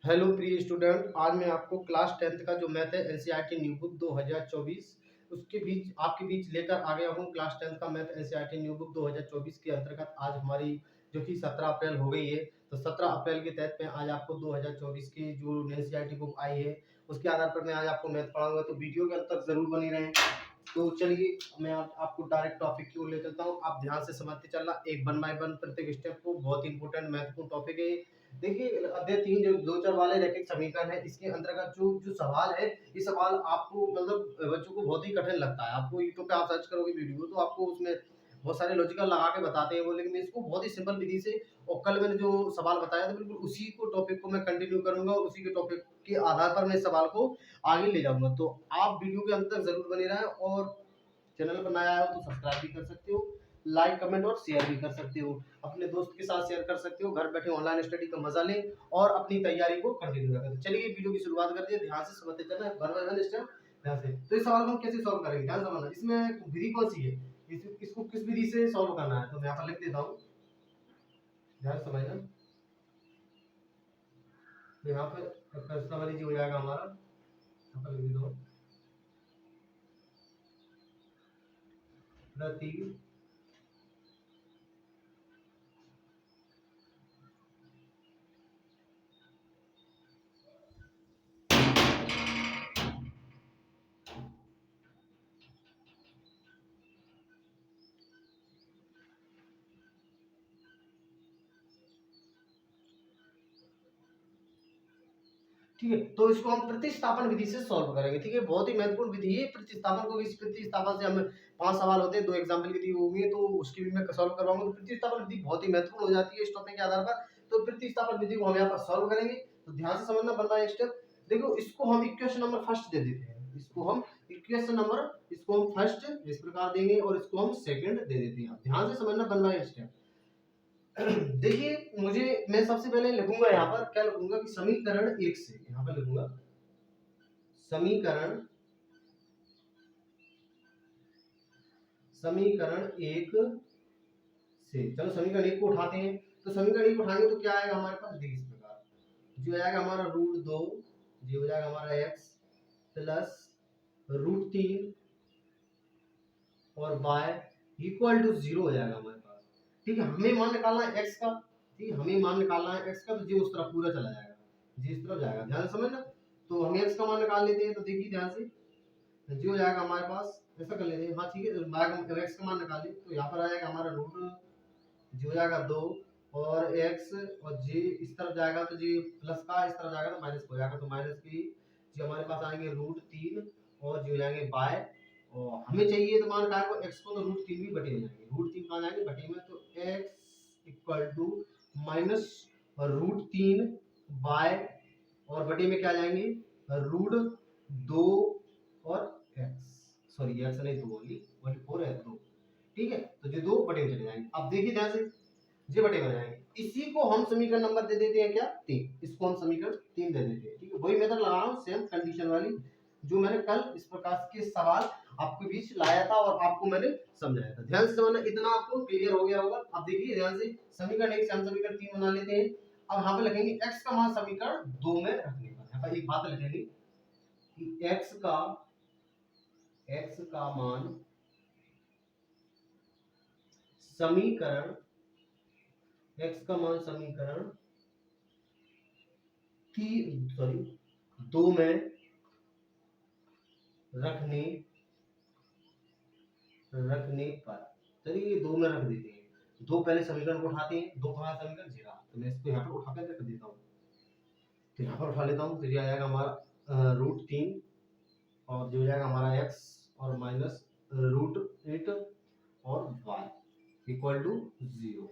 Hello प्रिय student, आज मैं आपको क्लास 10th का जो मैथ है एनसीईआरटी न्यू बुक 2024 उसके बीच आपके बीच लेकर आ गया हूँ। क्लास 10th का मैथ एनसीईआरटी न्यू बुक 2024 के अंतर्गत आज हमारी जो कि 17 अप्रैल हो गई है, तो 17 अप्रैल के तहत मैं आज आपको 2024 की जो एनसीईआरटी बुक आई है उसके आधार पर मैं आज आपको मैथ पढ़ाऊंगा, तो वीडियो के अंत तक जरूर बने रहें। तो चलिए मैं आपको डायरेक्ट टॉपिक की ओर ले चलता हूँ, आप ध्यान से समझते चलना एक वन बाय वन प्रत्येक स्टेप को। बहुत इंपॉर्टेंट महत्वपूर्ण टॉपिक है। देखिए अध्याय 3 जो दो चर वाले रैखिक समीकरण है, इसके अंतर्गत जो जो सवाल है, ये सवाल आपको मतलब बच्चों को बहुत ही कठिन लगता है। आपको यूट्यूब पे आप सर्च करोगे वीडियो तो आपको उसमें बहुत सारे लॉजिकल लगा के बताते हैं वो, लेकिन मैं इसको बहुत ही सिंपल विधि से और कल मैंने जो सवाल बताया था बिल्कुल उसी को टॉपिक को मैं कंटिन्यू करूंगा और उसी के टॉपिक के आधार पर मैं इस सवाल को आगे ले जाऊंगा। तो आप वीडियो के अंत तक जरूर बने रहें और चैनल पर नया आया हो तो सब्सक्राइब भी कर सकते हो, लाइक कमेंट और शेयर भी कर सकते हो, अपने दोस्त के साथ शेयर कर सकते हो। घर बैठे ऑनलाइन स्टडी का मजा लें और अपनी तैयारी को कंटिन्यू रखें। तो चलिए वीडियो की शुरुआत करते हैं, ध्यान से समझते चलना है वन बाय वन स्टेप ध्यान से। तो इस सवाल को हम कैसे सॉल्व करेंगे ध्यान से समझना। इसमें विधि कौन सी है, इसको किस विधि से सॉल्व करना है, तो मैं यहाँ पर लिख देता हूँ, ध्यान से समझना। तो यहाँ पे फैसला वाली जी हो जाएगा हमारा, यहाँ पर लिख देता हूँ प्रति ठीक है। तो इसको हम प्रतिस्थापन विधि से सॉल्व करेंगे। ठीक है, बहुत ही महत्वपूर्ण विधि है प्रतिस्थापन को। इस प्रतिस्थापन से हमें 5 सवाल होते हैं, 2 एग्जाम्पल की दी होगी तो उसकी भी मैं सॉल्व करवाऊंगा। तो प्रतिस्थापन विधि बहुत ही महत्वपूर्ण हो जाती है इस टॉपिक के आधार पर। तो प्रतिस्थापन विधि को हम यहाँ पर सॉल्व करेंगे, तो ध्यान से समझना वन बाय स्टेप। देखो इसको हम इक्वेशन नंबर फर्स्ट दे देते हैं, इसको हम इक्वेशन नंबर इसको हम फर्स्ट इस प्रकार देंगे और इसको हम सेकंड दे देते हैं। ध्यान से समझना वन बाय स्टेप। देखिए मैं सबसे पहले लिखूंगा यहाँ पर क्या लिखूंगा कि समीकरण 1 से यहाँ पर लिखूंगा समीकरण समीकरण 1 से। चलो समीकरण 1 को उठाते हैं, तो समीकरण 1 उठाएंगे तो क्या आएगा हमारे पास, देखिए इस प्रकार जो आएगा हमारा √2, जो हो जाएगा हमारा x प्लस √3 और y इक्वल टू 0 हो जाएगा हमारे पास। ठीक है, हमें मान निकालना है x का। ठीक है, हमें मान निकालना है x का, तो जी उस तरफ पूरा चला जाएगा, जी इस तरफ जाएगा, ध्यान से समझना। तो हम x का मान निकाल लेते हैं, तो देखिए ध्यान से जो हो जाएगा हमारे पास, ऐसा कर लेते हैं। हाँ ठीक है, x का मान निकाल लें तो यहाँ पर आ जाएगा हमारा रूट जी हो जाएगा 2 और x और जी इस तरफ जाएगा तो जी प्लस का, इस तरफ जाएगा तो माइनस हो जाएगा, तो माइनस की जी हमारे पास आएंगे √3 और जी हो जाएंगे बाय, और हमें चाहिए तो मान का x को, तो √3 भी बटे हो जाएंगे, √3 कहाँ जाएंगे बटे में, तो x equal to minus √3 by और बटे में क्या जाएंगे √2 और x, सॉरी x नहीं 2 ओनली 4 है 2। ठीक है, तो जो 2 बटे में चले जाएंगे। अब देखिए ध्यान से जे बटे में जाएंगे, इसी को हम समीकरण नंबर दे देते हैं क्या 3, इसको हम समीकरण 3 दे देते हैं। ठीक है, वही मेथड लगा रहा हूँ सेम कंडीशन वाली जो मैंने कल इस प्रकार के सवाल आपके बीच लाया था और आपको मैंने समझाया था। ध्यान से समझना, इतना आपको क्लियर हो गया होगा। अब देखिए ध्यान से समीकरण 1 से हम समीकरण 3 बना लेते हैं। अब यहाँ पे लिखेंगे x का मान समीकरण 2 में रखने पर। यहाँ पर एक बात लिखेंगे कि x का मान समीकरण x का मान समीकरण की सॉरी 2 में रखने पर, चलिए 2 में रख देते हैं। 2 पहले समीकरण को उठाते हैं, 2 कहाँ समीकरण 0, तो मैं इसको यहाँ पर उठा कर रख देता हूँ। तो यहाँ पर उठा लेता हूँ, तो ये आ जाएगा हमारा √3 और जो हो जाएगा हमारा x और माइनस √8 और y इक्वल टू 0।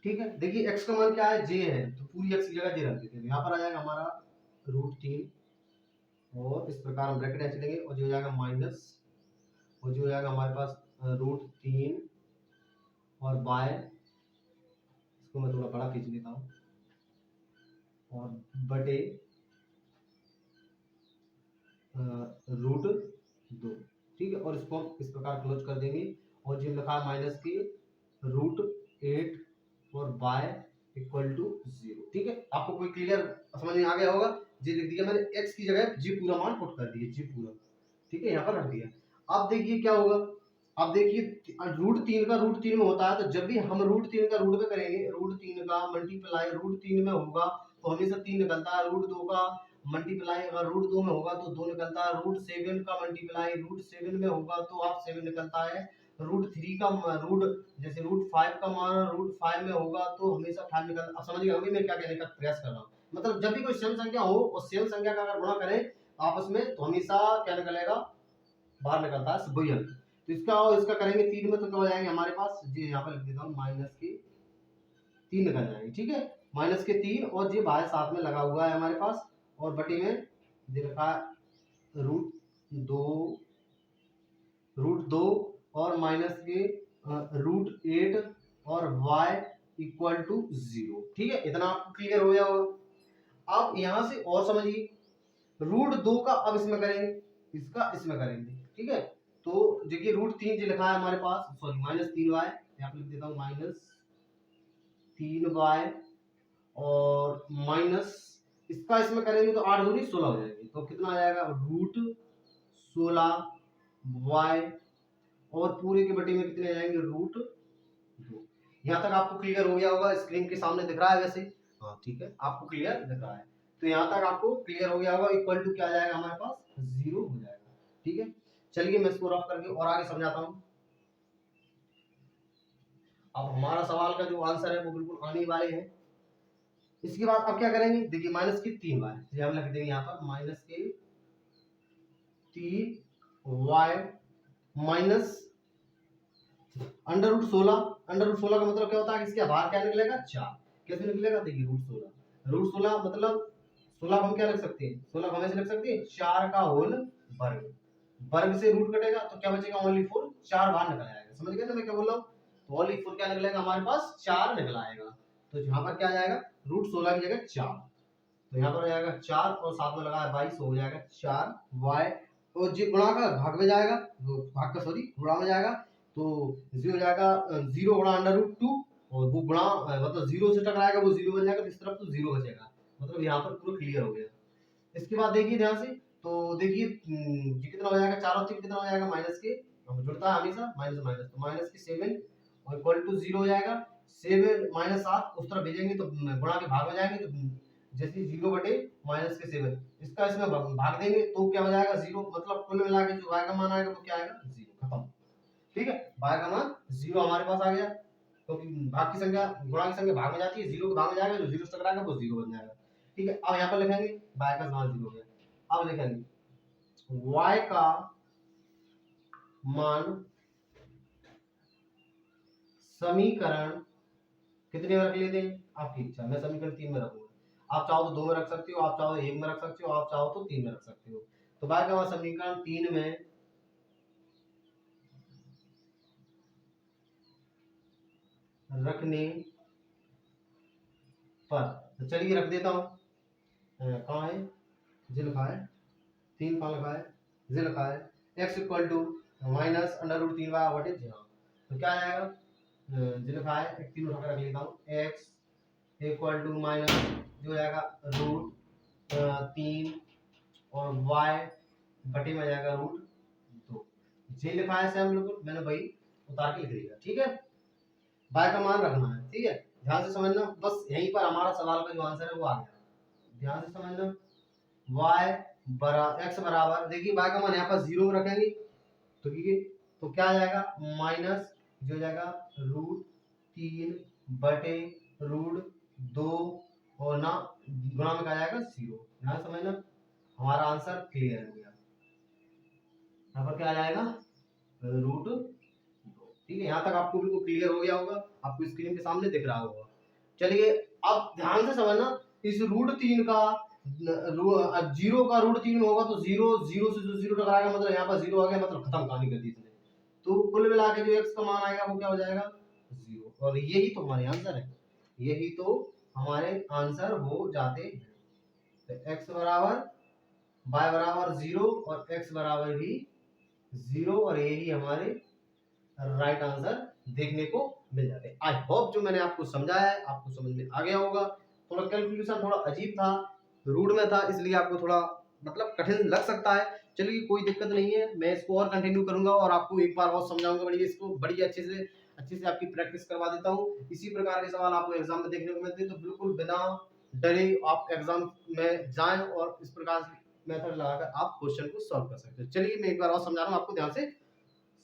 ठीक है, देखिए x का मान क्या है j है, तो पूरी x की जगह j रख देते हैं। यहाँ पर आ जाएगा हमारा √3 और इस प्रकार हम ब्रैकेट चलेंगे और जो हो जाएगा माइनस और जो हो जाएगा हमारे पास √3 और बाय, इसको मैं थोड़ा बड़ा खींच लेता हूँ, और बटे √2। ठीक है, और इसको हम इस प्रकार क्लोज कर देंगे और जो लिखा है माइनस के √8 और बाय इक्वल टू 0। ठीक है, आपको कोई क्लियर समझ में आ गया होगा। जी लिख दिया मैंने, x की जगह जी पूरा मान पुट कर दिए, जी पूरा। ठीक है, यहाँ पर रख दिया। अब देखिए क्या होगा, अब देखिए √3 का √3 में होता है, तो जब भी हम √3 का रूट में करेंगे, √3 का मल्टीप्लाई √3 में होगा तो हमेशा 3 निकलता है। √2 का मल्टीप्लाई अगर √2 में होगा तो 2 निकलता है। √7 का मल्टीप्लाई √7 में होगा तो आप 7 निकलता है। √3 का रूट जैसे √5 का मान √5 में होगा तो हमेशा 5 निकलता। अब समझ गए होंगे मैं क्या कहने का प्रयास कर रहा हूँ। मतलब जब भी कोई सेम संख्या हो और सेम संख्या का अगर गुणा करें आपस में तो हमेशा क्या निकलेगा, बाहर निकलता है वही अंक। तो इसका और इसका करेंगे 3 में तो क्या हो जाएंगे हमारे पास, जी यहाँ पर लिख देता हूँ -3 निकल जाएंगे। ठीक है, -3 और जी बाहर साथ में लगा हुआ है हमारे पास, और बटी में दे रखा है √2 और -8 और y इक्वल टू 0। ठीक है, इतना आपको क्लियर हो गया होगा। अब यहां से और समझिए, √2 का अब इसमें करेंगे, इसका इसमें करेंगे। ठीक है, तो देखिए √3 जो लिखा है हमारे पास, सॉरी -3y, यहाँ पे लिख देता हूँ -3y और माइनस इसका इसमें करेंगे तो 8 दूनी 16 हो जाएगी। तो कितना आ जाएगा, √16y और पूरे के बटे में कितने आ जाएंगे, √2। यहाँ तक आपको क्लियर हो गया होगा, स्क्रीन के सामने दिख रहा है वैसे। हाँ ठीक है, आपको क्लियर दिख रहा है, तो यहाँ तक आपको क्लियर हो गया होगा। इक्वल टू क्या आ जाएगा हमारे पास, 0 हो जाएगा। ठीक है, चलिए मैं इसको रफ करके और आगे समझाता हूँ। अब हमारा सवाल का जो आंसर है वो बिल्कुल आने वाले हैं। इसके बाद अब क्या करेंगे, देखिए -3y, हम लिख देंगे यहाँ पर -3y माइनस √16। √16 का मतलब क्या होता है, इसके बाहर क्या निकलेगा, 4। कैसे निकलेगा, देखिए √16 मतलब 16 हम क्या लिख सकते हैं, 16 हम ऐसे लिख सकते हैं 4 का होल वर्ग। वर्ग से रूट कटेगा तो क्या बचेगा, ओनली 4, 4 बाहर निकल आएगा। समझ गए ना मैं क्या बोल रहा हूँ, तो ओनली 4 क्या निकलेगा हमारे पास, 4 निकल आएगा। तो यहाँ पर क्या आ जाएगा, √16 की जगह 4, तो यहाँ पर हो जाएगा 4 और साथ में लगा है 22, हो जाएगा 4y और जी गुणा का भाग में जाएगा, भाग का सॉरी गुणा में जाएगा, तो 0 हो जाएगा 0 गुणा √2 और वो गुणा मतलब 0 से टकराएगा वो 0 बन जाएगा, तो इस तरफ तो 0 बचेगा। मतलब यहाँ पर पूरा क्लियर हो गया। इसके बाद देखिए ध्यान से, तो देखिए ये कितना हो जाएगा, 4 और 3 कितना हो जाएगा, माइनस के, हम जुड़ता है हमेशा माइनस माइनस, तो माइनस के 7 और इक्वल टू 0 हो जाएगा। 7 -7 उस तरफ भेजेंगे तो गुणा के भाग में जाएंगे, तो जैसे 0 बटे -7 इसका इसमें भाग देंगे तो क्या हो जाएगा, 0। मतलब कुल मिला के जो y का मान आएगा वो क्या आएगा, 0, खत्म। ठीक है, y का मान 0 हमारे पास आ गया, क्योंकि भाग की संख्या गुणा की संख्या भाग में जाती है, 0 के भाग में जाएगा, जो 0 से टकराएगा वो 0 बन जाएगा। ठीक है, अब यहाँ पर लिखेंगे y का मान 0 हो गया। अब लिखेंगे y का मान समीकरण कितने में रख लेते हैं, आपकी इच्छा। मैं समीकरण 3 में रखूंगा, आप चाहो तो 2 में रख सकते हो, आप चाहो तो 1 में रख सकते हो, आप चाहो तो 3 में रख सकते हो। तो y का मान समीकरण 3 में रखने पर, तो चलिए रख देता हूँ, कहाँ है, जी लिखा है 3 कहाँ लिखा है, जी लिखा है x equal to -√3y what is 0। तो क्या आएगा, जी लिखा है, एक 3 उठा कर रख लेता हूँ, x इक्वल टू माइनस जो आएगा √3 और y बटे में जाएगा √2। जे लिखा है सेम बिल्कुल, मैंने वही उतार के लिख दिया। ठीक है, y का मान रखना है। ठीक है, ध्यान से समझना, बस यहीं पर हमारा सवाल का जो आंसर है वो आ गया। ध्यान से समझना, x बराबर, देखिए y का मान यहाँ पर 0 रखेंगे तो ठीक है, तो क्या आ जाएगा, माइनस जो हो जाएगा √3 बटे √2 और ना गुणा में क्या जाएगा 0। ध्यान समझना, हमारा आंसर क्लियर हो गया। यहाँ पर क्या आ जाएगा, √2। ठीक है, यहाँ तक आपको बिल्कुल क्लियर हो गया होगा, आपको स्क्रीन के सामने दिख रहा होगा। चलिए अब ध्यान से समझना, इस √3 का 0 का √3 में होगा तो 0 0 से जो 0 टकराएगा, मतलब यहाँ पर 0 आ गया, मतलब खत्म कहानी कर दी इसने। तो कुल मिला के जो x का मान आएगा वो क्या हो जाएगा, 0। और यही तो हमारे आंसर है, यही तो हमारे आंसर हो जाते हैं। तो x बराबर y बराबर 0 और x बराबर भी 0, और यही हमारे राइट आंसर देखने को मिल जाते हैं। आई होप जो मैंने आपको समझाया है आपको समझ में आ गया होगा। थोड़ा कैलकुलेशन थोड़ा अजीब था, रूड में था, इसलिए आपको थोड़ा मतलब कठिन लग सकता है। चलिए कोई दिक्कत नहीं है, मैं इसको और कंटिन्यू करूंगा और आपको एक बार और समझाऊंगा, बड़ी इसको बड़ी अच्छे से आपकी प्रैक्टिस करवा देता हूँ। इसी प्रकार के सवाल आपको एग्जाम में देखने को मिलते हैं, तो बिल्कुल बिना डरे आप एग्जाम में जाएं और इस प्रकार मेथड लगाकर आप क्वेश्चन को सॉल्व कर सकते हैं। चलिए मैं एक बार और समझा रहा हूँ, आपको ध्यान से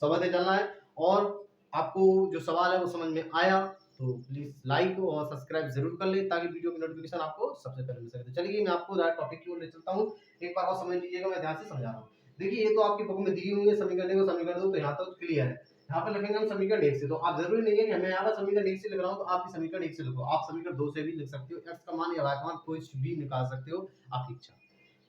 समझते चलना है। और आपको जो सवाल है वो समझ में आया तो प्लीज लाइक और सब्सक्राइब जरूर कर ले, ताकि वीडियो की नोटिफिकेशन आपको सबसे पहले मिल सके। तो चलिए मैं आपको डायरेक्ट टॉपिक की ओर ले चलता हूँ, एक बार और समझ लीजिएगा, मैं ध्यान से समझा रहा हूँ। देखिए ये तो आपकी बुक में दी हुई है समीकरण को, समीकरण दो, तो यहाँ तक क्लियर है। यहाँ पर लिखेंगे हम समीकरण एक से, तो आप जरूरी नहीं है कि मैं यहाँ पर समीकरण एक से लिख रहा हूँ तो आप भी समीकरण एक से लिखो, आप समीकरण दो से भी लिख सकते हो, एक्स का मान या वाई का मान कोई भी निकाल सकते हो, आपकी इच्छा।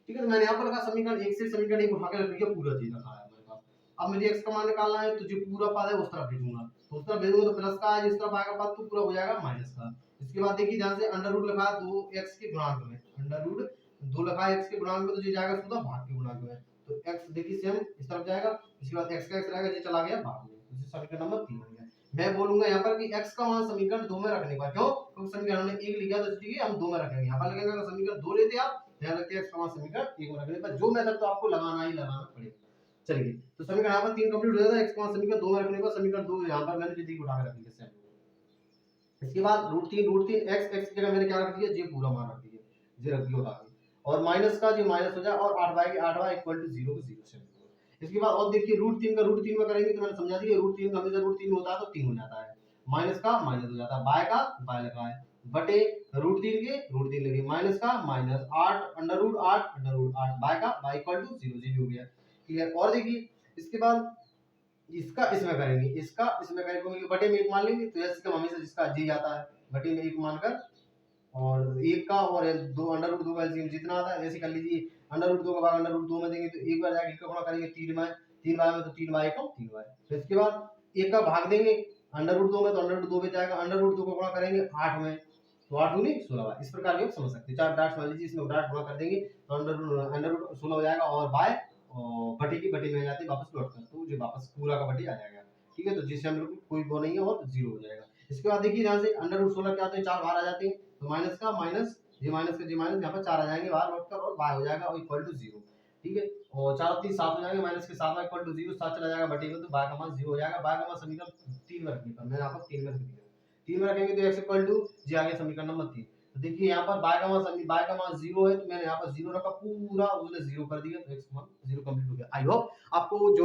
ठीक है, तो मैंने यहाँ पर लिखा समीकरण एक से समीकरण एक उठा के लिख दिया, पूरा चीज रखा है हमारे पास। अब मुझे x का मान निकालना है, तो जो पूरा पद है उस तरफ भेजूंगा, तो उस तरफ भेजूंगा तो प्लस का है, जिस तरफ आएगा पद तो पूरा हो जाएगा माइनस का। इसके बाद देखिए ध्यान से अंडर रूट लिखा है 2x के गुणांक में, अंडर रूट 2 लिखा है x के गुणांक में, तो ये जाएगा सीधा भाग के गुणांक में, तो x देखिए सेम इस तरफ जाएगा। इसके बाद x का x रहेगा, ये चला गया भाग में, तो समीकरण नंबर 3 हो गया। मैं बोलूंगा यहाँ पर कि x का मान समीकरण 2 में रखने का, क्यों? क्योंकि समीकरण हमने 1 लिखा तो ठीक है हम 2 में रखेंगे। यहाँ पर लिखेंगे अगर समीकरण 2 लेते आप, ध्यान रखिए x का मान समीकरण 1 में रखने पर जो मेथड तो आपको लगाना ही लगाना पड़ेगा। चलिए तो समीकरण यहाँ पर 3 कंप्लीट हो जाता है, x का मान समीकरण 2 में रखने पर समीकरण 2 यहाँ पर मैंने जी उठा के रख दिया सेम। इसके बाद रूट 3 x x की जगह मैंने क्या रख दिया, जी पूरा मान रख दिया, जी रख दिया उठा के, और माइनस का जो माइनस हो जाए, और 8y के 8y इक्वल टू 0 को 0 से। इसके बाद और देखिए रूट 3 का रूट 3 में करेंगे तो मैंने समझा दिया, रूट 3 का हमेशा रूट 3 होता है तो 3 हो जाता है, माइनस का माइनस हो जाता है, बाय का बाय लगा है, बटे रूट 3 के रूट 3 लगे, माइनस का माइनस 8 अंडर रूट 8 बाय का बाय इक्वल टू 0 जी हो गया। क्लियर? और देखिए इसके बाद इसका इसमें करेंगे, इसका इसमें करेंगे, बटे में 1 मान लेंगे, तो यस का हमेशा जिसका जी आता है बटे में 1 मानकर, और 1 का और 2 अंडर रूट 2 का एलसीएम जितना आता है ऐसे कर लीजिए, अंडर रूट 2 का भाग अंडर रूट 2 में देंगे तो एक बार जाके 1 का गुणा करेंगे 3 बाय, 3 बाय में तो 3 बाय का 3 बाय, फिर इसके बाद 1 का भाग देंगे अंडर रूट 2 में, तो अंडर रूट 2 में जाएगा, अंडर रूट 2 का गुणा करेंगे 8 में, तो 8 दूनी 16 बाय। इस प्रकार भी आप समझ सकते हैं, चार डॉट्स मान लीजिए, इसमें डॉट गुणा कर देंगे तो अंडर रूट 16 हो जाएगा, और बाय और बटे की बटे में आ जाती है वापस लौट कर, तो जो वापस पूरा का बटे आ जाएगा। ठीक है, तो जिससे हम लोग कोई वो नहीं है और 0 हो जाएगा। इसके बाद देखिए ध्यान से अंडर रूट 16 क्या होते हैं, 4 बाहर आ जाते हैं, तो माइनस का माइनस, जी माइनस का जी माइनस, यहाँ पर 4 आ जाएंगे बाहर लौट कर, और बाय हो जाएगा और इक्वल टू 0। ठीक है, और 4 और 3 7 हो जाएंगे, माइनस के 7 इक्वल टू 0, 7 चला जाएगा बटे में, तो बाय का मान 0 हो जाएगा। बाय का मान समीकरण 3 में रखने पर, मैंने यहाँ पर 3 में रख दिया, 3 में रखेंगे तो x इक्वल टू जी आ गया समीकरण नंबर 3। तो देखिए यहाँ पर बाय का मान 0 है, तो मैंने यहाँ पर 0 रखा, पूरा उसने 0 कर दिया, तो x मान 0 कंप्लीट हो गया। आई होप आपको जो